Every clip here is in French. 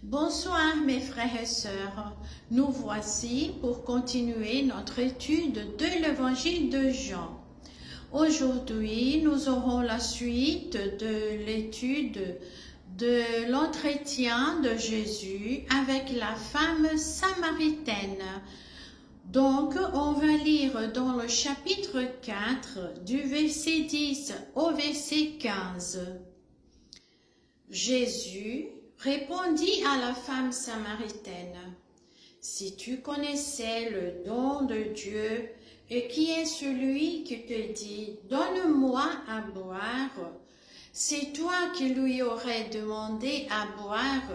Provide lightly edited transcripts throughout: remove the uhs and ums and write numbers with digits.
Bonsoir mes frères et sœurs, nous voici pour continuer notre étude de l'évangile de Jean. Aujourd'hui, nous aurons la suite de l'étude de l'entretien de Jésus avec la femme samaritaine. Donc, on va lire dans le chapitre 4, du verset 10 au verset 15. Jésus répondit à la femme samaritaine, « Si tu connaissais le don de Dieu et qui est celui qui te dit, « Donne-moi à boire », c'est toi qui lui aurais demandé à boire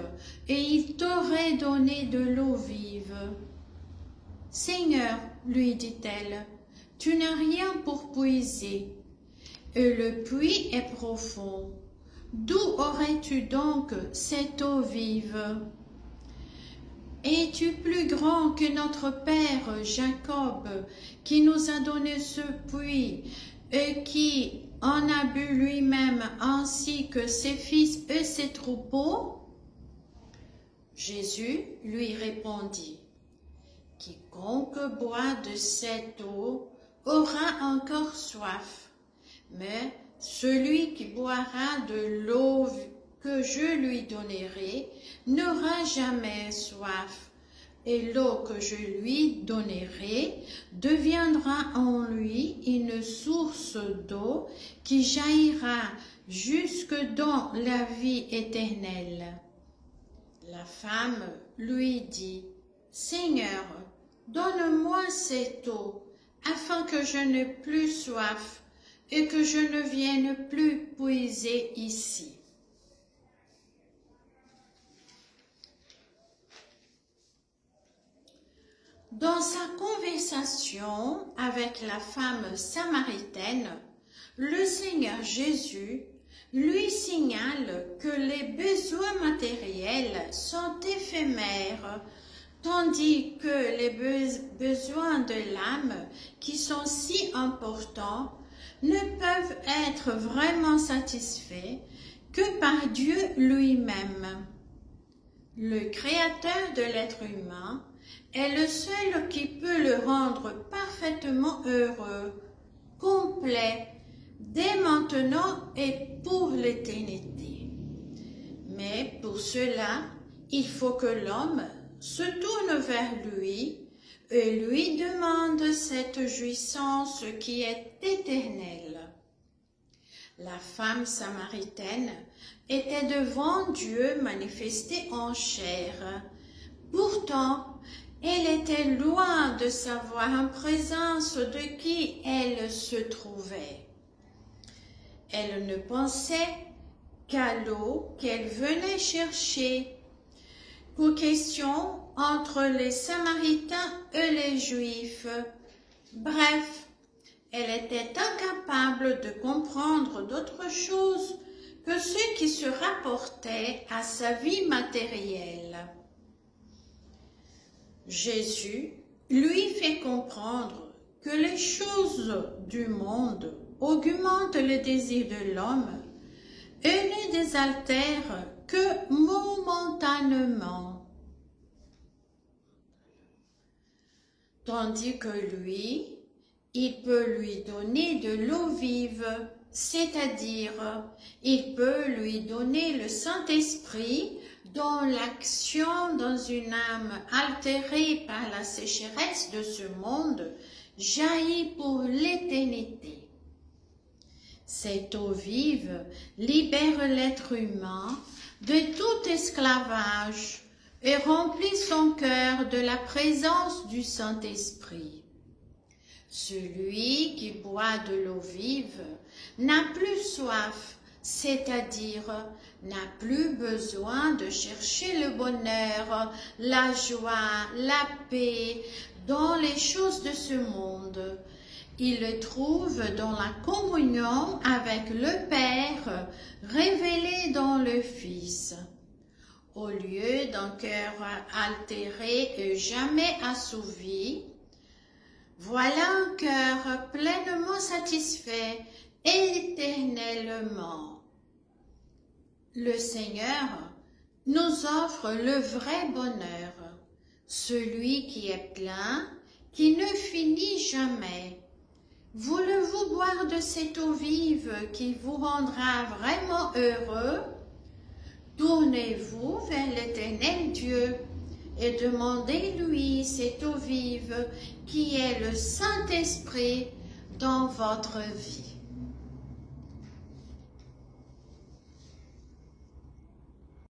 et il t'aurait donné de l'eau vive. » « Seigneur, lui dit-elle, tu n'as rien pour puiser, et le puits est profond. D'où aurais-tu donc cette eau vive? Es-tu plus grand que notre père Jacob, qui nous a donné ce puits, et qui en a bu lui-même, ainsi que ses fils et ses troupeaux? » Jésus lui répondit, « Quiconque boit de cette eau aura encore soif, mais celui qui boira de l'eau que je lui donnerai n'aura jamais soif, et l'eau que je lui donnerai deviendra en lui une source d'eau qui jaillira jusque dans la vie éternelle. » La femme lui dit, « Seigneur, donne-moi cette eau, afin que je n'ai plus soif et que je ne vienne plus puiser ici. » Dans sa conversation avec la femme samaritaine, le Seigneur Jésus lui signale que les besoins matériels sont éphémères, tandis que les besoins de l'âme, qui sont si importants, ne peuvent être vraiment satisfaits que par Dieu lui-même. Le Créateur de l'être humain est le seul qui peut le rendre parfaitement heureux, complet, dès maintenant et pour l'éternité. Mais pour cela, il faut que l'homme se tourne vers lui et lui demande cette jouissance qui est éternelle. La femme samaritaine était devant Dieu manifesté en chair. Pourtant, elle était loin de savoir en présence de qui elle se trouvait. Elle ne pensait qu'à l'eau qu'elle venait chercher, qu'aux questions entre les Samaritains et les Juifs. Bref, elle était incapable de comprendre d'autre chose que ce qui se rapportait à sa vie matérielle. Jésus lui fait comprendre que les choses du monde augmentent le désir de l'homme et ne désaltèrent que momentanément, tandis que lui, il peut lui donner de l'eau vive, c'est-à-dire il peut lui donner le Saint-Esprit dont l'action dans une âme altérée par la sécheresse de ce monde jaillit pour l'éternité. Cette eau vive libère l'être humain de tout esclavage et remplit son cœur de la présence du Saint-Esprit. Celui qui boit de l'eau vive n'a plus soif, c'est-à-dire n'a plus besoin de chercher le bonheur, la joie, la paix dans les choses de ce monde. Il le trouve dans la communion avec le Père révélé dans le Fils. Au lieu d'un cœur altéré et jamais assouvi, voilà un cœur pleinement satisfait éternellement. Le Seigneur nous offre le vrai bonheur, celui qui est plein, qui ne finit jamais. Voulez-vous boire de cette eau vive qui vous rendra vraiment heureux? Tournez-vous vers l'Éternel Dieu et demandez-lui cette eau vive qui est le Saint-Esprit dans votre vie.